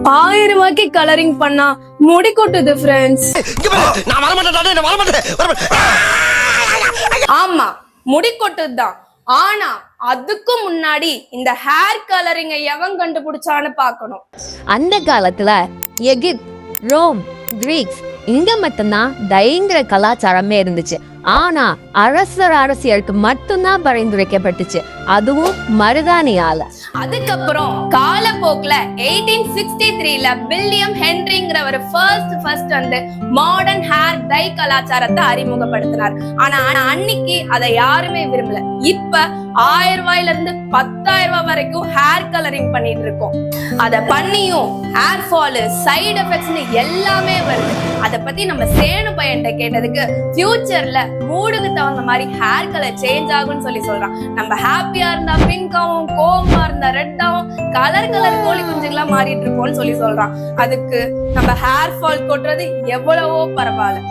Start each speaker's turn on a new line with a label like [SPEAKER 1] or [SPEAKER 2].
[SPEAKER 1] 1000 ரூபாய்க்கு கலரிங் பண்ணா முடி கொட்டுது ஃப்ரெண்ட்ஸ். ஆமா, முடி கொட்டுதுதான். ஆனா அதுக்கு முன்னாடி இந்த ஹேர் கலரிங்க எவன் கண்டுபிடிச்சான்னு பார்க்கணும்.
[SPEAKER 2] அந்த காலத்துல எகிப்த், ரோம், கிரீக்ஸ் இங்க மட்டும்தான் டைங்கிற கலாச்சாரமே இருந்துச்சு. ஆனா அரசியலுக்கு மட்டும்தான் பரிந்துரைக்கப்பட்டுச்சு, அதுவும் மருதாணியால.
[SPEAKER 1] அதுக்கப்புறம் காலப்போக்குல 1863ல வில்லியம் ஹென்ரிங்கிறவர் ஃபர்ஸ்ட் வந்து மாடர்ன் ஹேர் டை கலாச்சாரத்தை அறிமுகப்படுத்தினார். ஆனா அன்னைக்கு அதை யாருமே விரும்பல. இப்ப 1000 ரூபாயில இருந்து 10,000 ரூபாய் வரைக்கும் ஹேர் கலரிங் பண்ணிட்டு இருக்கோம். அத பண்ணியும் ஹேர் ஃபால், சைடு எஃபெக்ட்ஸ்னு எல்லாமே வருது. அத பத்தி நம்ம சேனு பையன்ட்ட கேட்டதுக்கு ஃபியூச்சர்ல மூடுக்கு தகுந்த மாதிரி ஹேர் கலர் சேஞ்ச் ஆகும்னு சொல்லி சொல்றான். நம்ம ஹாப்பியா இருந்தா பிங்காவும், கோவமா இருந்தா ரெட்டாவும், கலர் கோழி குஞ்சுகளா மாறிட்டு இருக்கோம்னு சொல்லி சொல்றான். அதுக்கு நம்ம ஹேர் ஃபால் கொட்டுறது எவ்வளவோ பரவாயில்ல.